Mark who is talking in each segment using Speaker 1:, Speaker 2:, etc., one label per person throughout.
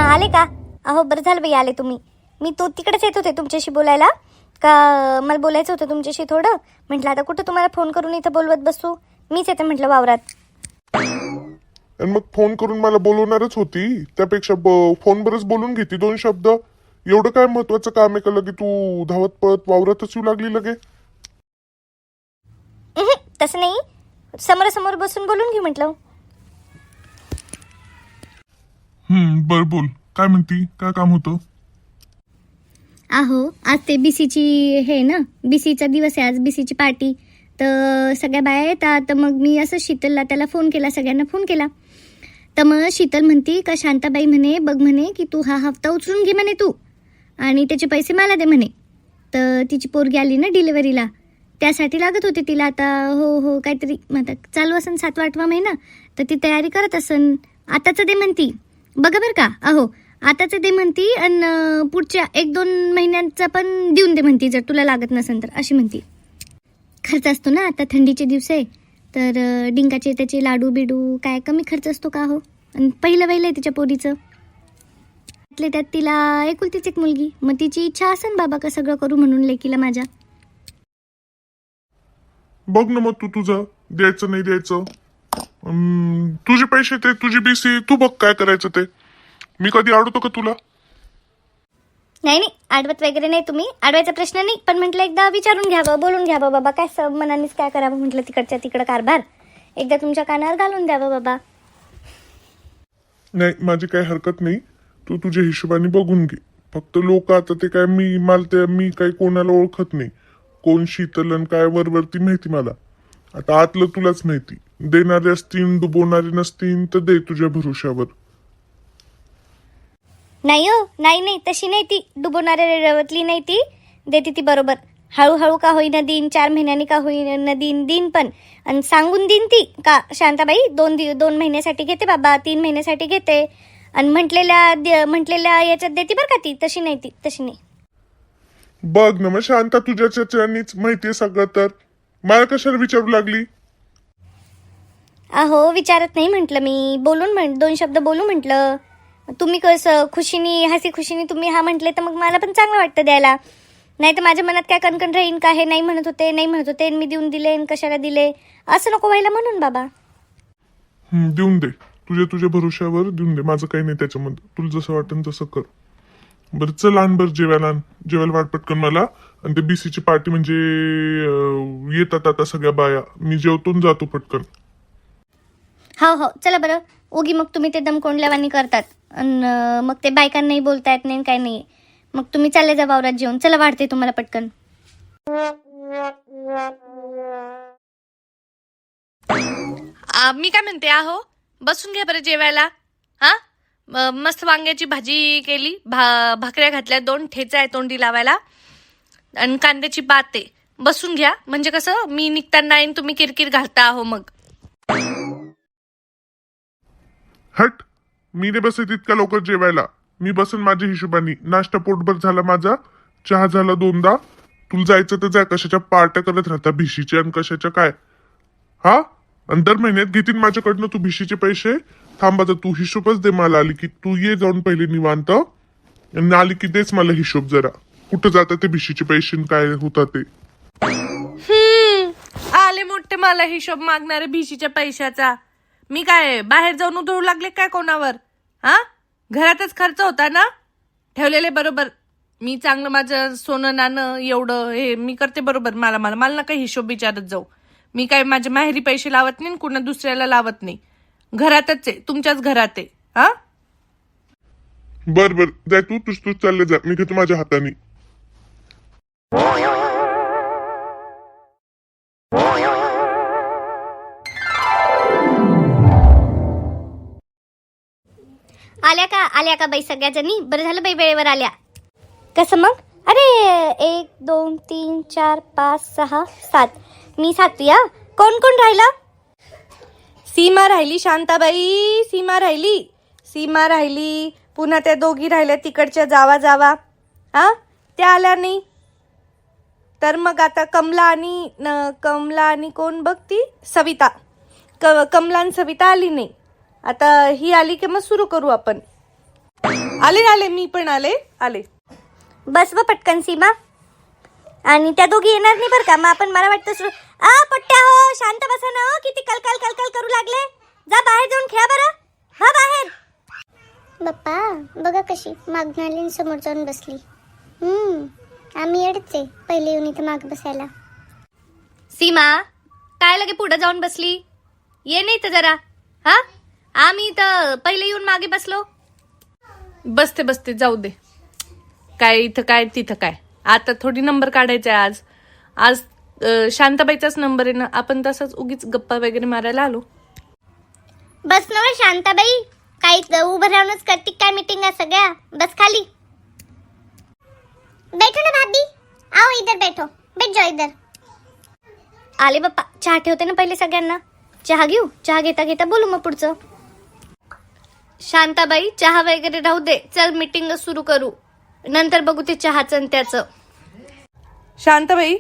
Speaker 1: आले का? अहो बरं झालं बाई आले तुम्ही. मी तो तिकडेच येत होते तुमच्याशी बोलायला. का मला बोलायचं होतं तुमच्याशी थोडं. म्हटलं आता कुठं तुम्हाला फोन करून इथं बोलवत बसू. मीच येते म्हटलं वावरात.
Speaker 2: आणि मग फोन करून मला बोलवणारच होती. त्यापेक्षा फोनवरच बोलून घेते 2 शब्द. एवढं काय महत्वाचं काम आहे का लगे तू धावत पळत वावरातच येऊ लागली लगे?
Speaker 1: तसं नाही, समोरासमोर बसून बोलून घे म्हटलं.
Speaker 2: बर बोल, काय म्हणती, काय काम होतं?
Speaker 1: अहो आज ते बीसीची हे ना, बीसीचा दिवस आहे आज, बीसीची पार्टी. तर सगळ्या बाया येतात. तर मग मी असं शीतलला त्याला फोन केला, सगळ्यांना फोन केला. तर मग शीतल म्हणती का शांताबाई म्हणे बघ म्हणे की तू हा हफ्ता उचलून घे म्हणे तू, आणि त्याचे पैसे मला दे म्हणे. तर तिची पोरगी आली ना डिलिव्हरीला, त्यासाठी लागत होते तिला. आता हो काहीतरी आता चालू असन 7वा-8वा महिना, तर ती तयारी करत असन. आताचं दे म्हणती, बघा बरं का. अहो आताचं दे म्हणती आणि पुढच्या 1-2 महिन्यांचा पण देऊन दे म्हणती जर तुला लागत नसेल तर, अशी म्हणती. खर्च असतो ना, आता थंडीचे दिवस आहे. तर डिंकाचे त्याचे लाडू बिडू काय कमी खर्च असतो का हो. आणि पहिलं आहे तिच्या पोरीचं. त्यात तिला एकुलतीच एक मुलगी. मग तिची इच्छा असेल बाबा का सगळं करू म्हणून लेकीला माझ्या.
Speaker 2: बघ ना मग तू तुझं द्यायचं नाही द्यायचं. तुझे पैसे ते तुझी बीसी तू बघ काय करायचं ते. मी कधी अडवतो का तुला?
Speaker 1: नाही आडवत वगैरे नाही तुम्ही, अडवायचा प्रश्न नाही. पण म्हटलं एकदा विचारून घ्यावं, बोलून घ्यावं बाबा, काय मनानेच काय करावं म्हटलं. तिकडच्या तिकडं कारभार एकदा तुमच्या कानावर घालून द्यावं बाबा.
Speaker 2: नाही माझी काही हरकत नाही. तू तुझ्या हिशोबाने बघून घे. फक्त लोक आता ते काय मी काही कोणाला ओळखत नाही. कोण शीतलन काय वरवरती माहिती मला. आता आतलं तुलाच माहिती. देणारे असतील डुबवणारे नसतील तर दे तुझ्या भरोशावर.
Speaker 1: नाही हो, नाही तशी नाही ती डुबवणाऱ्या रवतली नाही ती. देते ती बरोबर. हळूहळू का होईना देईन, 4 महिन्यांनी का होईना देईन पण. आणि सांगून देईन ती का शांताबाई 2 महिन्यासाठी घेते बाबा, 3 महिन्यासाठी घेते. आणि म्हटलेल्या याच्यात देते बरं का ती. तशी नाही.
Speaker 2: बघ ना मग शांता, तुझ्याच माहितीये सगळं, तर मला कशाला विचारू लागली?
Speaker 1: अहो विचारत नाही म्हटलं मी, बोलून 2 शब्द बोलू म्हटलं. तुम्ही कसं हसी खुशीने तुम्ही हा म्हटले तर मग मला पण चांगलं वाटतं द्यायला. नाही तर माझ्या मनात काय कणकण राहीन का, हे नाही म्हणत होते मी देऊन दिले कशाला दिले असं नको व्हायला म्हणून बाबा.
Speaker 2: देऊन दे तुझ्या भरोश्यावर देऊन दे. माझं काही नाही त्याच्यामध्ये. तुला जसं वाटेल तसं कर. बरं चल आण बरं जेवायला वाट पटकन मला. आणि ते बीसीची पार्टी म्हणजे येतात आता सगळ्या बाया. मी जेवतो जातो पटकन.
Speaker 1: हो चला बरं. उगी मग तुम्ही ते दम कोंडल्यावानी करतात आणि मग ते बायकांनाही बोलता येत नाही काय नाही. मग तुम्ही चालले जा वावरात जेवून. चला वाढते तुम्हाला पटकन.
Speaker 3: मी काय म्हणते आहो, बसून घ्या बरं जेवायला. हा मस्त वांग्याची भाजी केली, भाकऱ्या घातल्या, 2 ठेचा आहे तोंडी लावायला, आणि कांद्याची बात आहे. बसून घ्या म्हणजे कसं मी निघताना येईन, तुम्ही किरकिर घालता आहो. मग
Speaker 2: हट, मी नाही बसत इतक्या लवकर जेवायला. मी बसन माझ्या हिशोबाने. नाश्ता पोटभर झाला माझा, चहा झाला 2दा. तुला जायचं तर जा. कशाच्या पार्ट्या करत राहता भिशीच्या आणि कशाच्या काय. हा आणि दर महिन्यात घेतील माझ्याकडनं तू भिशीचे पैसे. थांबाचा तू हिशोबच दे मला. आली की तू ये जाऊन पहिले निवांत, आणि आली की देच मला हिशोब जरा. कुठं जातात ते भिशीचे पैसे काय होतात ते.
Speaker 3: आले मोठे मला हिशोब मागणारे भिशीच्या पैशाचा. मी काय बाहेर जाऊन उधळू लागले काय कोणावर? हा घरातच खर्च होता ना, ठेवलेले बरोबर. मी चांगलं माझं सोनं नाणं एवढं हे मी करते बरोबर. मला ना काही हिशोब विचारत जाऊ. मी काय माझ्या माहेरी पैसे लावत नाही, कुणा दुसऱ्याला लावत नाही. घरातच आहे, तुमच्याच घरात आहे. हा
Speaker 2: बर जाय तूच चालले जा. मी घेतो माझ्या हाताने.
Speaker 1: आल्या का बाई सगळ्या जणी? बरं झालं बाई वेळेवर आल्या. कसं मग? अरे 1 2 3 4 5 6 7. मी 7वी. कोण राहिलं?
Speaker 3: सीमा राहिली शांताबाई, सीमा राहिली. पुन्हा त्या 2 राहिल्या तिकडच्या जावा. हा त्या आल्या नाही. तर मग आता कमला आणि कोण बघती? सविता. कमला आणि सविता आली नाही. आता ही आली की मग सुरू करू आपण. आले मी पण आले.
Speaker 1: बस व पटकन सीमा. आणि त्या दोघी येणार नाही बरं का. मग आपण मला वाटतं पट्ट्या हो शांत बसा ना. किती कलकल करू लागले. जा बाहेर जाऊन खेळा बरं. हा बाहेर. बाप्पा बघा कशी मागणाली समोर जाऊन बसली. आम्ही येडच आहे पहिले येऊन इथे माग बसायला. सीमा काय लगे पुढे जाऊन बसली. ये नाही तर जरा. हा आम्ही तर पहिले येऊन मागे बसलो.
Speaker 3: बसते जाऊ दे. काय इथं काय तिथं काय. आता थोडी नंबर काढायचा आहे आज शांताबाईचाच नंबर आहे ना. आपण तसंच उगीच गप्पा वगैरे मारायला आलो.
Speaker 1: बस ना शांताबाई. काही उभं राहूनच करती काय मीटिंग आहे सगळ्या. बस खाली. बैठो ना भाभी. आओ इधर बैठो. बैठ जाओ इधर. आले बाप्पा. चहा ठेवते ना पहिले सगळ्यांना. चहा घेऊ. चहा घेता घेता बोलू मग पुढचं. शांताबाई चहा वगैरे राहू दे. चल मीटिंग सुरू करू. नंतर बघू ते चहाचं आणि त्याचं.
Speaker 3: शांताबाई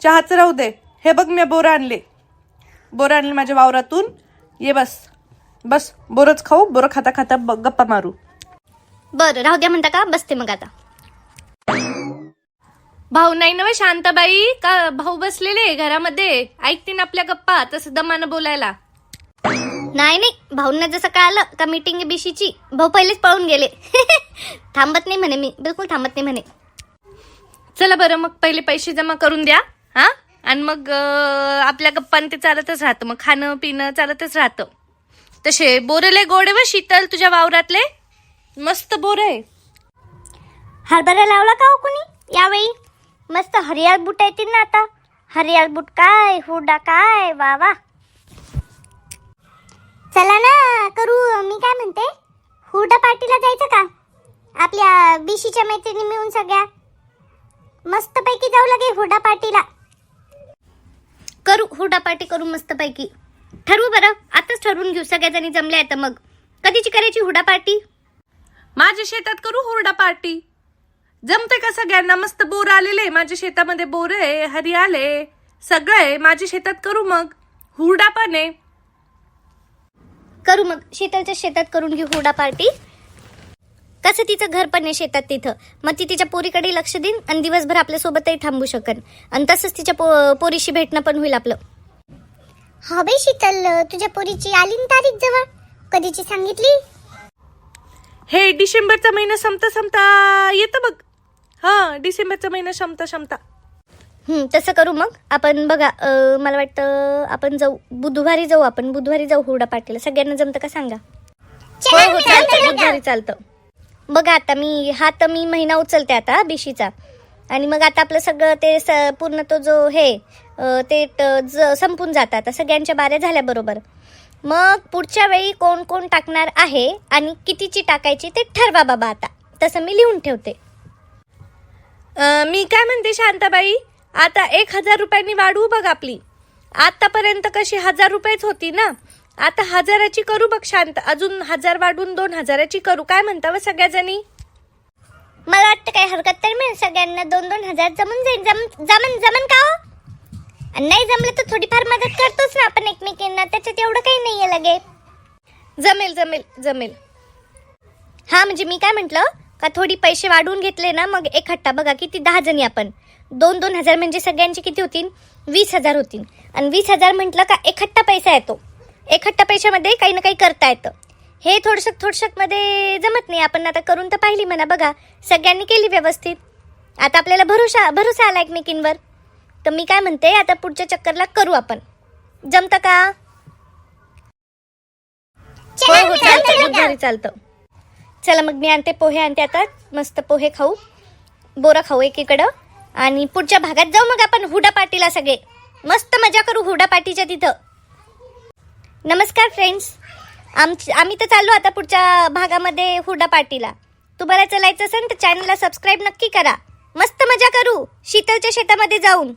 Speaker 3: चहाचं राहू दे. हे बघ मी बोरं आणले माझ्या वावरातून. ये बस बोरच खाऊ. बोरं खाता खाता गप्पा मारू.
Speaker 1: बरं राहू द्या म्हणता का. बसते मग आता.
Speaker 3: भाऊ नाही ना शांताबाई. का भाऊ बसलेले घरामध्ये ऐकतीन आपल्या गप्पा. तसं दमानं बोलायला.
Speaker 1: नाही भाऊंना जसं कळालं का मीटिंग बिशीची भाऊ पहिलेच पळून गेले. थांबत नाही म्हणे. मी बिलकुल थांबत नाही म्हणे.
Speaker 3: चला बरं मग पहिले पैसे जमा करून द्या. हा आणि मग आपल्या गप्पान ते चालतच राहतं. मग खाणं पिणं चालतच राहतं. तसे बोरले गोडे व शीतल तुझ्या वावरातले मस्त बोर आहे.
Speaker 1: हरभरा लावला का हो कुणी यावेळी. मस्त हरियाळ बूट येतील ना आता. हरियाळ बूट काय हुरडा काय. वा वा. चला ना करू. मी काय म्हणते हुरडा पार्टीला जायचं का. आपल्या बिशीच्या मैत्रिणी मिळून सगळ्या मस्त पैकी जाऊ लागे हुरडा पार्टीला. करू हुरडा पार्टी करू मस्त पैकी. ठरवू बरं. आताच ठरवून घेऊ. सगळ्या जमल्या आहेत मग. कधीची करायची हुरडा पार्टी.
Speaker 3: माझ्या शेतात करू हुरडा पार्टी. जमते का सगळ्यांना. मस्त बोर आलेले माझ्या शेतामध्ये. बोर आहे हरी आले सगळं आहे माझ्या शेतात. करू मग हुरडा पण आहे.
Speaker 1: करू मग शीतलच्या शेतात करून घेऊ हुरडा पार्टी. कसं तिचं घर पण आहे शेतात तिथं. मग ती तिच्या पोरीकडे लक्ष देईन आणि दिवसभर आपल्या सोबतही थांबू शकन. आणि तसंच तिच्या पोरीशी भेटणं पण होईल आपलं. हा बाई शीतल तुझ्या पोरीची आली ना तारीख जवळ. कधीची सांगितली.
Speaker 3: हे डिसेंबरचा महिना संपता येतं बघ. हा डिसेंबरचा महिना संपता.
Speaker 1: तसं करू मग आपण. बघा मला वाटतं आपण जाऊ बुधवारी जाऊ. आपण बुधवारी जाऊ हुरडा पार्टीला. सगळ्यांना जमतं का सांगा. हो चालतं. बुधवारी चालतं. बघा आता मी महिना उचलते आता बिशीचा. आणि मग आता आपलं सगळं ते पूर्ण तो जो हे ते संपून जातं. आता सगळ्यांच्या बाऱ्या झाल्या बरोबर. मग पुढच्या वेळी कोण कोण टाकणार आहे आणि कितीची टाकायची ते ठरवा बाबा. आता तसं मी लिहून ठेवते.
Speaker 3: मी काय म्हणते शांताबाई. आता 1000 रुपयांनी वाढवू बघ आपली. आतापर्यंत कशी 1000 रुपयेच होती ना. आता 1000ची करू बघ शांत. अजून 1000 वाढवून 2000ची करू. काय म्हणता व सगळ्या जणी.
Speaker 1: मला वाटतं काही हरकत तर नाही. सगळ्यांना 2-2 हजार जमून जाईल. जमन का हो. नाही जमलं तर थोडीफार मदत करतोच ना आपण एकमेकींना. त्याच्यात एवढं काही नाहीये लगे.
Speaker 3: जमेल.
Speaker 1: हा म्हणजे मी काय म्हंटल का थोडी पैसे वाढवून घेतले ना मग एकट्टा. बघा किती 10 जणी आपण. 2-2 हजार म्हणजे सगळ्यांचे किती होतील. 20,000 होतील. आणि 20,000 म्हटलं का एकट्टा पैसा येतो. एकट्टा पैशामध्ये काही ना काही करता येतं. हे थोडसक मध्ये जमत नाही. आपण आता करून तर पाहिली म्हणा. बघा सगळ्यांनी केली व्यवस्थित. आता आपल्याला भरोसा आला एकमेकींवर. तर मी काय म्हणते आता पुढच्या चक्करला करू आपण. जमतं का. हो चालतं. चालतं. चला मग मी आणते पोहे आणते आता. मस्त पोहे खाऊ. बोरा खाऊ एकीकडं. आणि पुढच्या भागात जाऊ मग आपण हुरडा पार्टीला सगळे. मस्त मजा करू हुरडा पार्टीच्या तिथं. नमस्कार फ्रेंड्स. आम्ही तर चाललो आता पुढच्या भागामध्ये हुरडा पार्टीला. तुम्हाला चलायचं असेल तर चॅनलला सबस्क्राईब नक्की करा. मस्त मजा करू शीतलच्या शेतामध्ये जाऊन.